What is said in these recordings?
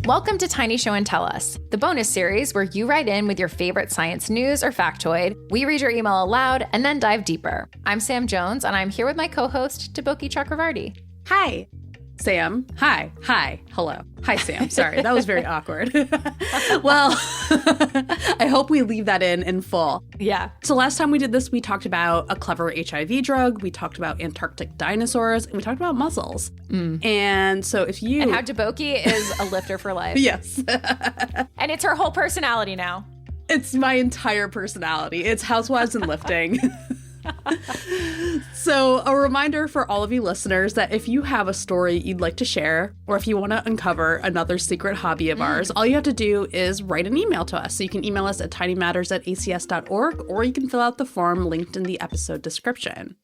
Welcome to Tiny Show and Tell Us, the bonus series where you write in with your favorite science news or factoid, we read your email aloud, and then dive deeper. I'm Sam Jones, and I'm here with my co-host, Deboki Chakravarti. Hi, Sam. Hi. Hello. Hi, Sam. Sorry, that was very awkward. Well, I hope we leave that in full. Yeah. So last time we did this, we talked about a clever HIV drug, we talked about Antarctic dinosaurs, and we talked about mussels. And so if you... And how Deboki is a lifter for life. Yes. And it's her whole personality now. It's my entire personality. It's housewives and lifting. So a reminder for all of you listeners that if you have a story you'd like to share, or if you want to uncover another secret hobby of ours, all you have to do is write an email to us. So you can email us at tinymatters@acs.org, or you can fill out the form linked in the episode description.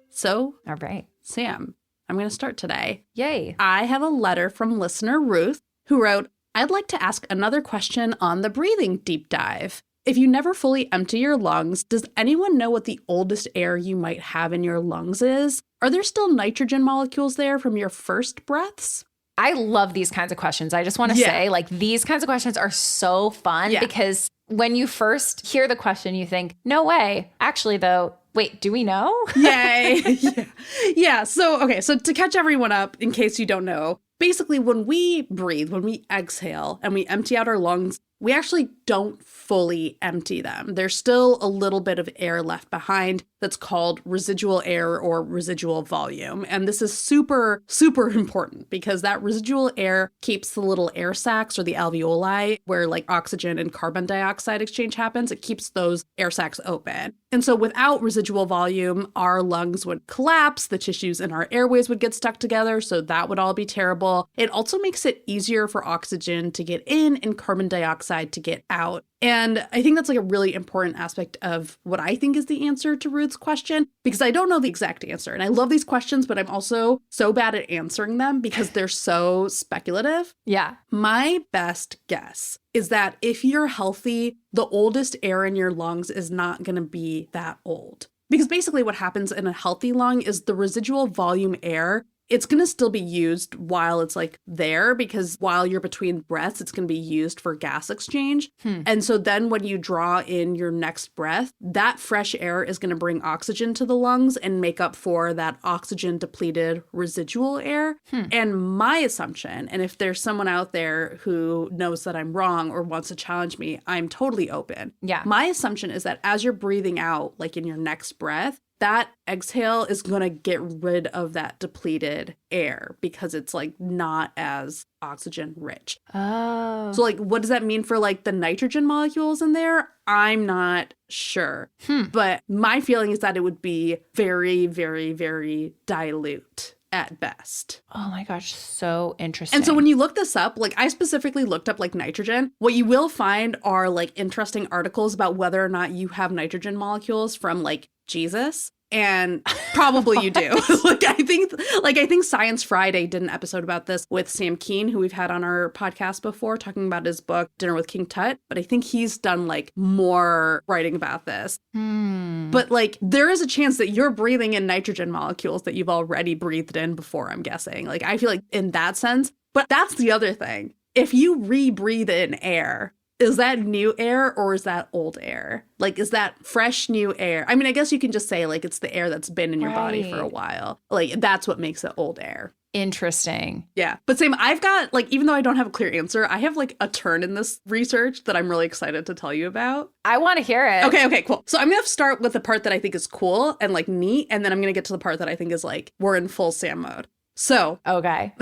So, All right. Sam, I'm going to start today. Yay. I have a letter from listener Ruth, who wrote, "I'd like to ask another question on the breathing deep dive. If you never fully empty your lungs, does anyone know what the oldest air you might have in your lungs is? Are there still nitrogen molecules there from your first breaths?" I love these kinds of questions. I just want to say, like, these kinds of questions are so fun because when you first hear the question, you think, no way. Actually, though, wait, do we know? Yay. Yeah. So to catch everyone up, in case you don't know, basically when we breathe, when we exhale and we empty out our lungs, we actually don't fully empty them. There's still a little bit of air left behind that's called residual air or residual volume. And this is super, super important because that residual air keeps the little air sacs or the alveoli where like oxygen and carbon dioxide exchange happens. It keeps those air sacs open. And so without residual volume, our lungs would collapse, the tissues in our airways would get stuck together, so that would all be terrible. It also makes it easier for oxygen to get in and carbon dioxide to get out. And I think that's like a really important aspect of what I think is the answer to Ruth's question, because I don't know the exact answer. And I love these questions, but I'm also so bad at answering them because they're so speculative. Yeah. My best guess is that if you're healthy, the oldest air in your lungs is not going to be that old. Because basically what happens in a healthy lung is the residual volume air, it's going to still be used while it's like there, because while you're between breaths, it's going to be used for gas exchange. And so then when you draw in your next breath, that fresh air is going to bring oxygen to the lungs and make up for that oxygen depleted residual air. And my assumption, and if there's someone out there who knows that I'm wrong or wants to challenge me, I'm totally open. Yeah. My assumption is that as you're breathing out, like in your next breath, that exhale is going to get rid of that depleted air because it's like not as oxygen rich. Oh. So like, what does that mean for like the nitrogen molecules in there? I'm not sure. But my feeling is that it would be very, very, very dilute at best. Oh my gosh, so interesting. And so when you look this up, like I specifically looked up like nitrogen, what you will find are like interesting articles about whether or not you have nitrogen molecules from like Jesus. And probably you do. I think Science Friday did an episode about this with Sam Keen, who we've had on our podcast before, talking about his book, Dinner with King Tut. But I think he's done like more writing about this. But like there is a chance that you're breathing in nitrogen molecules that you've already breathed in before, I'm guessing. Like I feel like in that sense. But that's the other thing. If you re-breathe in air, is that new air or is that old air? Like, is that fresh new air? I mean, I guess you can just say like it's the air that's been in your body for a while. Like that's what makes it old air. Interesting. Yeah. But Sam, I've got like, even though I don't have a clear answer, I have like a turn in this research that I'm really excited to tell you about. I want to hear it. Okay, cool. So I'm going to start with the part that I think is cool and like neat. And then I'm going to get to the part that I think is like, we're in full Sam mode. So. Okay.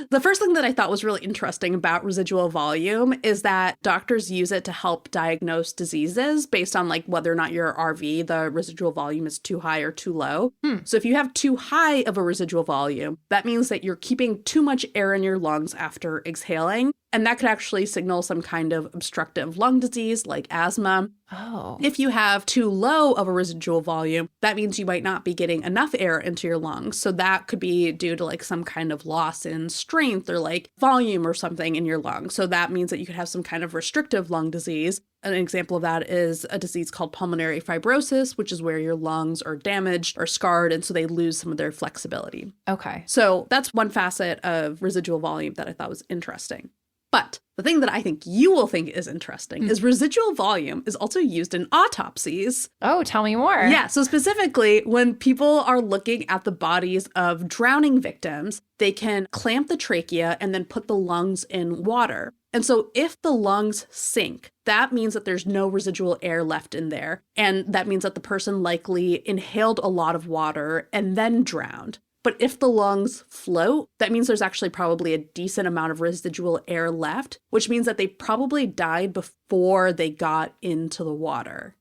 The first thing that I thought was really interesting about residual volume is that doctors use it to help diagnose diseases based on like whether or not your RV, the residual volume is too high or too low. So if you have too high of a residual volume, that means that you're keeping too much air in your lungs after exhaling. And that could actually signal some kind of obstructive lung disease like asthma. Oh. If you have too low of a residual volume, that means you might not be getting enough air into your lungs. So that could be due to like some kind of loss in strength or like volume or something in your lungs. So that means that you could have some kind of restrictive lung disease. An example of that is a disease called pulmonary fibrosis, which is where your lungs are damaged or scarred, and so they lose some of their flexibility. Okay. So that's one facet of residual volume that I thought was interesting. But the thing that I think you will think is interesting is residual volume is also used in autopsies. Oh, tell me more. Yeah, so specifically when people are looking at the bodies of drowning victims, they can clamp the trachea and then put the lungs in water. And so if the lungs sink, that means that there's no residual air left in there. And that means that the person likely inhaled a lot of water and then drowned. But if the lungs float, that means there's actually probably a decent amount of residual air left, which means that they probably died before they got into the water.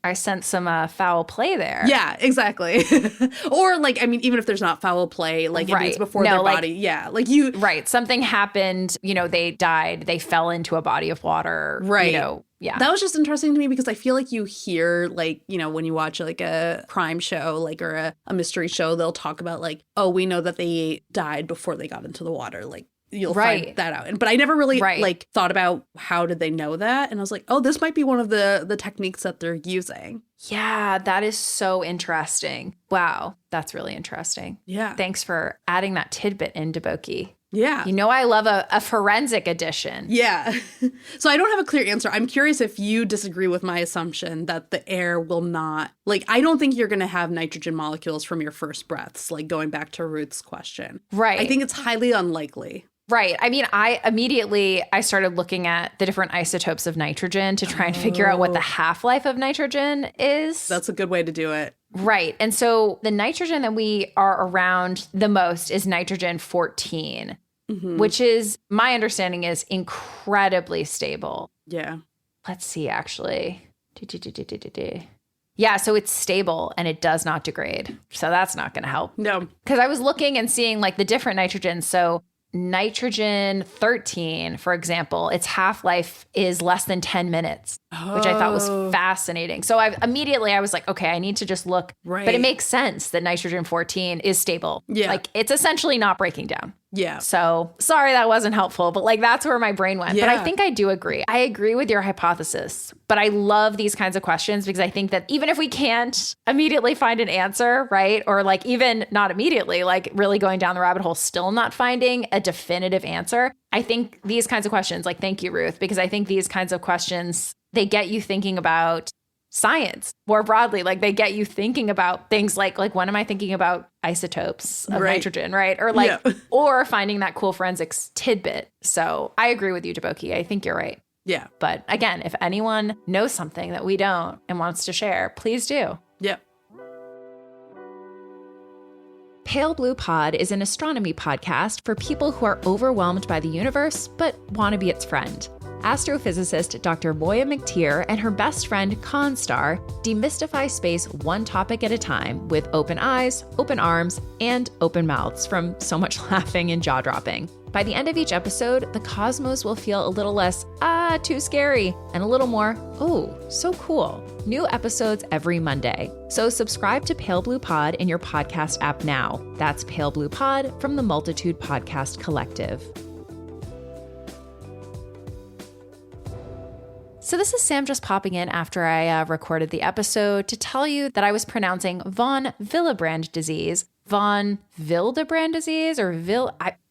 I sense some foul play there. Yeah, exactly. Or like, I mean, even if there's not foul play, like it means before their body. Yeah, like you. Right. Something happened, they died, they fell into a body of water. Right. Yeah. That was just interesting to me because I feel like you hear like, when you watch like a crime show, like, or a mystery show, they'll talk about like, oh, we know that they died before they got into the water. Like you'll find that out. But I never really like thought about how did they know that? And I was like, oh, this might be one of the techniques that they're using. Yeah, that is so interesting. Wow. That's really interesting. Yeah. Thanks for adding that tidbit in, Deboki. Yeah. I love a forensic edition. Yeah. So I don't have a clear answer. I'm curious if you disagree with my assumption that the air will not, like, I don't think you're going to have nitrogen molecules from your first breaths, like going back to Ruth's question. Right. I think it's highly unlikely. Right. I mean, I started looking at the different isotopes of nitrogen to try and figure out what the half-life of nitrogen is. That's a good way to do it. Right. And so the nitrogen that we are around the most is nitrogen 14. Which is, my understanding is incredibly stable. Yeah. Let's see, actually. Yeah, so it's stable and it does not degrade. So that's not going to help. No. Because I was looking and seeing like the different nitrogens. So nitrogen 13, for example, its half-life is less than 10 minutes, which I thought was fascinating. So I was like, okay, I need to just look. Right. But it makes sense that nitrogen 14 is stable. Yeah. Like it's essentially not breaking down. Yeah. So sorry that wasn't helpful, but like that's where my brain went. Yeah. But I think I do agree. I agree with your hypothesis, but I love these kinds of questions because I think that even if we can't immediately find an answer, right? Or like even not immediately, like really going down the rabbit hole, still not finding a definitive answer. I think these kinds of questions, like, thank you, Ruth, because I think these kinds of questions, they get you thinking about science more broadly. Like they get you thinking about things like when am I thinking about isotopes of nitrogen, right? Or like, or finding that cool forensics tidbit. So I agree with you, Deboki. I think you're right. Yeah. But again, if anyone knows something that we don't and wants to share, please do. Yeah. Pale Blue Pod is an astronomy podcast for people who are overwhelmed by the universe but want to be its friend. Astrophysicist Dr. Moya McTeer and her best friend Constar demystify space one topic at a time with open eyes, open arms, and open mouths from so much laughing and jaw-dropping. By the end of each episode, the cosmos will feel a little less, too scary, and a little more, oh, so cool. New episodes every Monday. So subscribe to Pale Blue Pod in your podcast app now. That's Pale Blue Pod from the Multitude Podcast Collective. So this is Sam just popping in after I recorded the episode to tell you that I was pronouncing von Willebrand disease, von Willebrand disease, or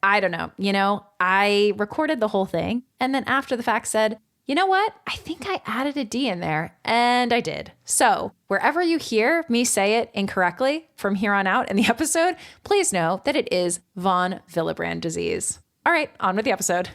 I don't know. I recorded the whole thing and then after the fact said, you know what? I think I added a D in there, and I did. So wherever you hear me say it incorrectly from here on out in the episode, please know that it is von Willebrand disease. All right, on with the episode.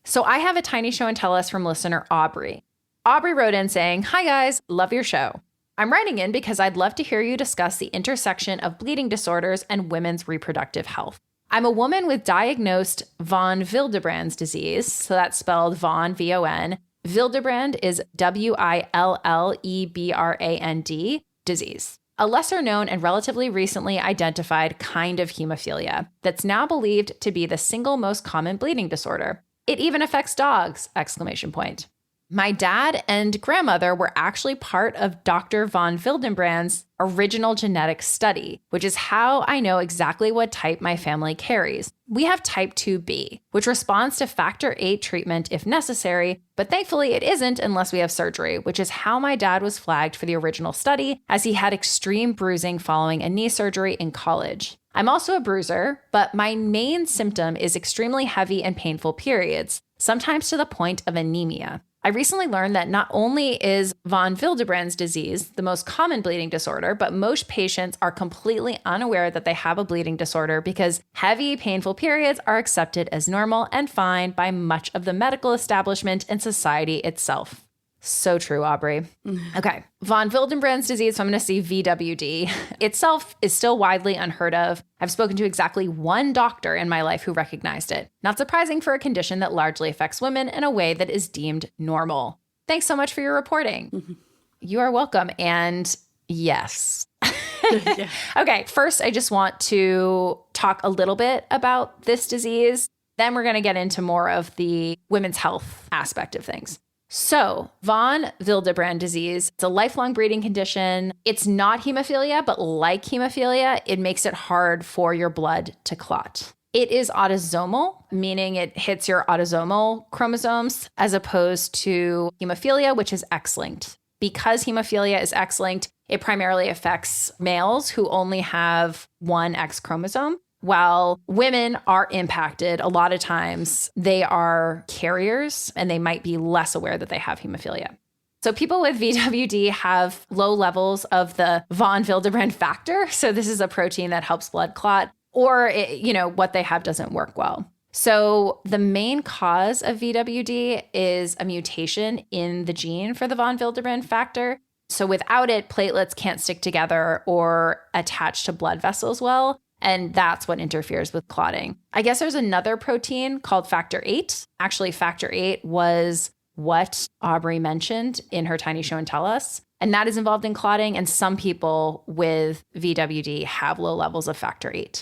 So I have a tiny show and tell us from listener Aubrey. Aubrey wrote in saying, hi guys, love your show. I'm writing in because I'd love to hear you discuss the intersection of bleeding disorders and women's reproductive health. I'm a woman with diagnosed von Willebrand's disease, so that's spelled von, V-O-N. Willebrand is W-I-L-L-E-B-R-A-N-D, disease. A lesser known and relatively recently identified kind of hemophilia that's now believed to be the single most common bleeding disorder. It even affects dogs! Exclamation point. My dad and grandmother were actually part of Dr. von Willebrand's original genetic study, which is how I know exactly what type my family carries. We have type 2B, which responds to factor VIII treatment if necessary, but thankfully it isn't unless we have surgery, which is how my dad was flagged for the original study, as he had extreme bruising following a knee surgery in college. I'm also a bruiser, but my main symptom is extremely heavy and painful periods, sometimes to the point of anemia. I recently learned that not only is von Willebrand's disease the most common bleeding disorder, but most patients are completely unaware that they have a bleeding disorder because heavy, painful periods are accepted as normal and fine by much of the medical establishment and society itself. So true, Aubrey. Okay, von Willebrand's disease, so I'm going to see VWD, itself is still widely unheard of. I've spoken to exactly one doctor in my life who recognized it. Not surprising for a condition that largely affects women in a way that is deemed normal. Thanks so much for your reporting. You are welcome. And yes. Yeah. Okay, first, I just want to talk a little bit about this disease. Then we're going to get into more of the women's health aspect of things. So, von Willebrand disease, it's a lifelong breeding condition. It's not hemophilia, but like hemophilia, it makes it hard for your blood to clot. It is autosomal, meaning it hits your autosomal chromosomes, as opposed to hemophilia, which is X-linked. Because hemophilia is X-linked, it primarily affects males who only have one X chromosome. While women are impacted, a lot of times they are carriers and they might be less aware that they have hemophilia. So people with VWD have low levels of the von Willebrand factor. So this is a protein that helps blood clot, or what they have doesn't work well. So the main cause of VWD is a mutation in the gene for the von Willebrand factor. So without it, platelets can't stick together or attach to blood vessels well. And that's what interferes with clotting. I guess there's another protein called factor VIII. Actually, factor VIII was what Aubrey mentioned in her Tiny Show and Tell Us. And that is involved in clotting. And some people with VWD have low levels of factor VIII.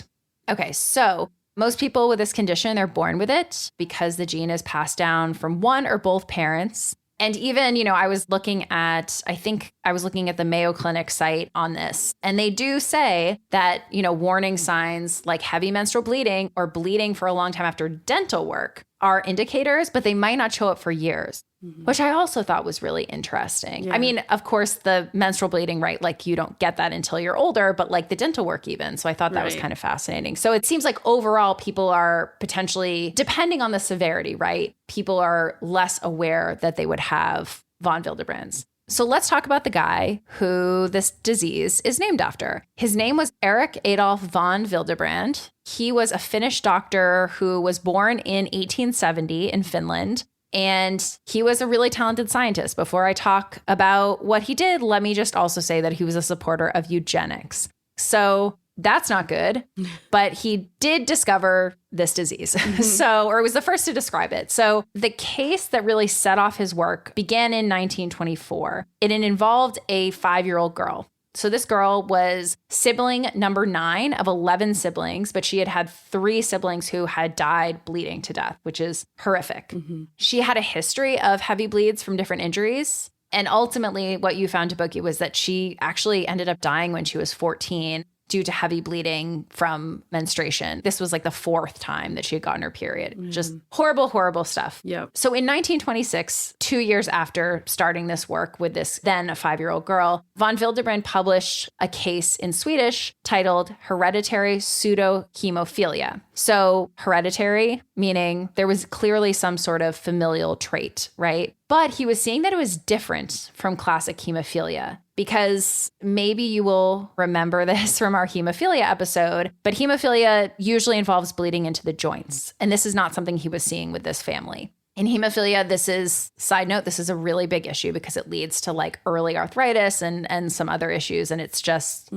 Okay, so most people with this condition, they're born with it because the gene is passed down from one or both parents. And even, I was looking at the Mayo Clinic site on this, and they do say that, warning signs like heavy menstrual bleeding or bleeding for a long time after dental work are indicators, but they might not show up for years, which I also thought was really interesting. Yeah. I mean, of course, the menstrual bleeding, right? Like you don't get that until you're older, but like the dental work even. So I thought that was kind of fascinating. So it seems like overall people are potentially, depending on the severity, right? People are less aware that they would have von Willebrand's. So let's talk about the guy who this disease is named after. His name was Erik Adolf von Willebrand. He was a Finnish doctor who was born in 1870 in Finland. And he was a really talented scientist. Before I talk about what he did, let me just also say that he was a supporter of eugenics. So that's not good, but he did discover this disease. Or was the first to describe it. So the case that really set off his work began in 1924. It involved a 5-year-old girl. So this girl was sibling number 9 of 11 siblings, but she had 3 siblings who had died bleeding to death, which is horrific. She had a history of heavy bleeds from different injuries. And ultimately, what you found, Deboki, was that she actually ended up dying when she was 14 due to heavy bleeding from menstruation. This was like the 4th time that she had gotten her period. Just horrible, horrible stuff. Yep. So in 1926, 2 years after starting this work with this then a 5-year-old girl, von Willebrand published a case in Swedish titled Hereditary Pseudohemophilia. So hereditary, meaning there was clearly some sort of familial trait, right? But he was seeing that it was different from classic hemophilia. Because maybe you will remember this from our hemophilia episode, but hemophilia usually involves bleeding into the joints. And this is not something he was seeing with this family. In hemophilia, side note, this is a really big issue because it leads to like early arthritis and some other issues. And it's just,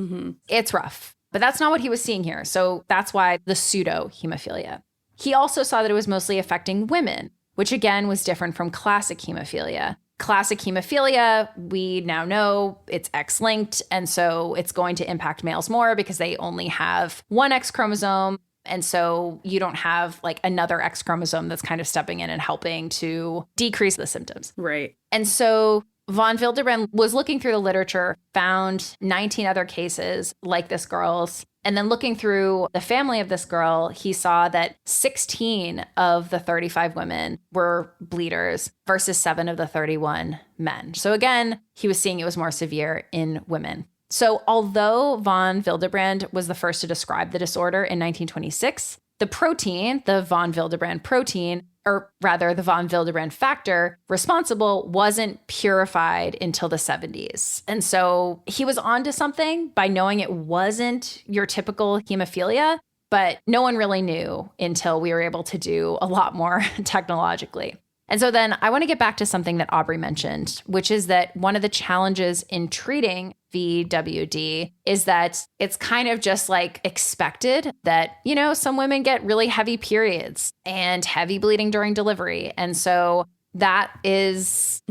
it's rough. But that's not what he was seeing here. So that's why the pseudo hemophilia. He also saw that it was mostly affecting women, which again was different from classic hemophilia. Classic hemophilia, we now know it's X-linked, and so it's going to impact males more because they only have one X chromosome. And so you don't have like another X chromosome that's kind of stepping in and helping to decrease the symptoms. Right. And so von Willebrand was looking through the literature, found 19 other cases like this girl's. And then looking through the family of this girl, he saw that 16 of the 35 women were bleeders versus 7 of the 31 men. So again, he was seeing it was more severe in women. So although von Willebrand was the first to describe the disorder in 1926, the protein, the von Willebrand protein, or rather the von Willebrand factor responsible, wasn't purified until the 70s. And so he was onto something by knowing it wasn't your typical hemophilia, but no one really knew until we were able to do a lot more technologically. And so then I want to get back to something that Aubrey mentioned, which is that one of the challenges in treating VWD is that it's kind of just like expected that, you know, some women get really heavy periods and heavy bleeding during delivery. And so that is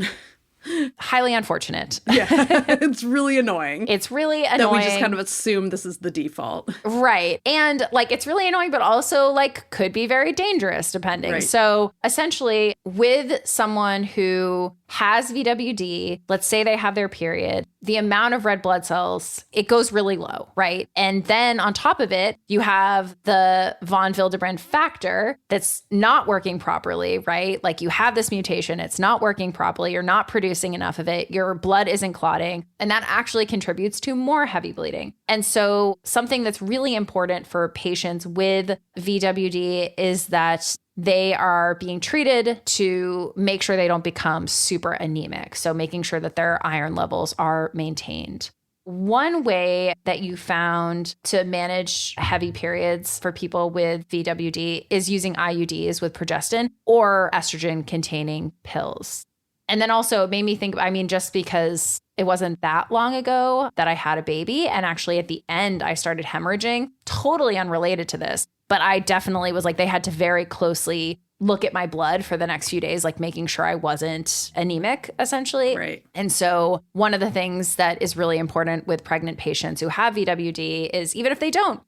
highly unfortunate. Yeah, it's really annoying. It's really annoying. That we just kind of assume this is the default. Right. And like, it's really annoying, but also like could be very dangerous depending. Right. So essentially with someone who has VWD, let's say they have their period, the amount of red blood cells, it goes really low, right? And then on top of it, you have the von Willebrand factor that's not working properly, right? Like you have this mutation, it's not working properly, you're not producing enough of it, your blood isn't clotting, and that actually contributes to more heavy bleeding. And so something that's really important for patients with VWD is that they are being treated to make sure they don't become super anemic. So making sure that their iron levels are maintained. One way that you found to manage heavy periods for people with VWD is using IUDs with progestin or estrogen-containing pills. And then also it made me think, I mean, just because it wasn't that long ago that I had a baby, and actually at the end I started hemorrhaging, totally unrelated to this. But I definitely was like, they had to very closely look at my blood for the next few days, like making sure I wasn't anemic, essentially. Right. And so one of the things that is really important with pregnant patients who have VWD is even if they don't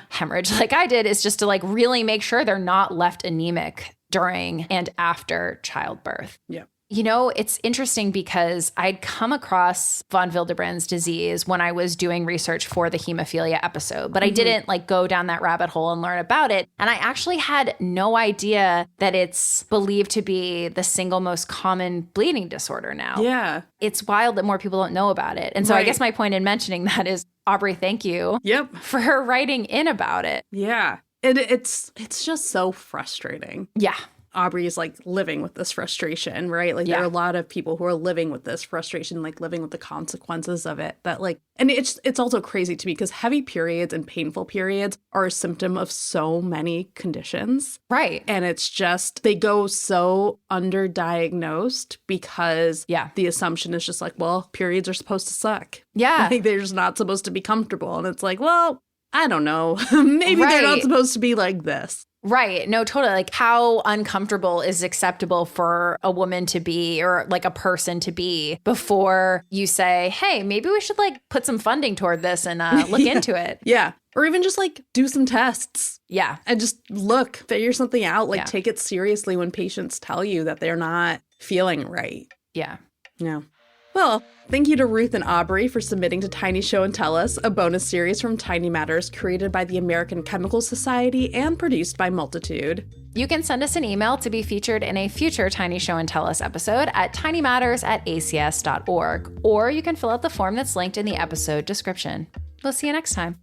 hemorrhage like I did, is just to like really make sure they're not left anemic during and after childbirth. Yeah. You know, it's interesting because I'd come across von Willebrand's disease when I was doing research for the hemophilia episode, but I didn't like go down that rabbit hole and learn about it. And I actually had no idea that it's believed to be the single most common bleeding disorder now. Yeah. It's wild that more people don't know about it. And so I guess my point in mentioning that is, Aubrey, thank you for writing in about it. Yeah. And it's just so frustrating. Yeah. Aubrey is like living with this frustration, right? Like there are a lot of people who are living with this frustration, like living with the consequences of it. That like, and it's also crazy to me because heavy periods and painful periods are a symptom of so many conditions. Right. And it's just, they go so underdiagnosed because the assumption is just like, well, periods are supposed to suck. Yeah. Like they're just not supposed to be comfortable. And it's like, well, I don't know. Maybe they're not supposed to be like this. Right. No, totally. Like how uncomfortable is acceptable for a woman to be or like a person to be before you say, hey, maybe we should like put some funding toward this and look into it. Yeah. Or even just like do some tests. Yeah. And just look, figure something out. Like take it seriously when patients tell you that they're not feeling right. Yeah. Yeah. Well, thank you to Ruth and Aubrey for submitting to Tiny Show and Tell Us, a bonus series from Tiny Matters created by the American Chemical Society and produced by Multitude. You can send us an email to be featured in a future Tiny Show and Tell Us episode at tinymatters@acs.org, or you can fill out the form that's linked in the episode description. We'll see you next time.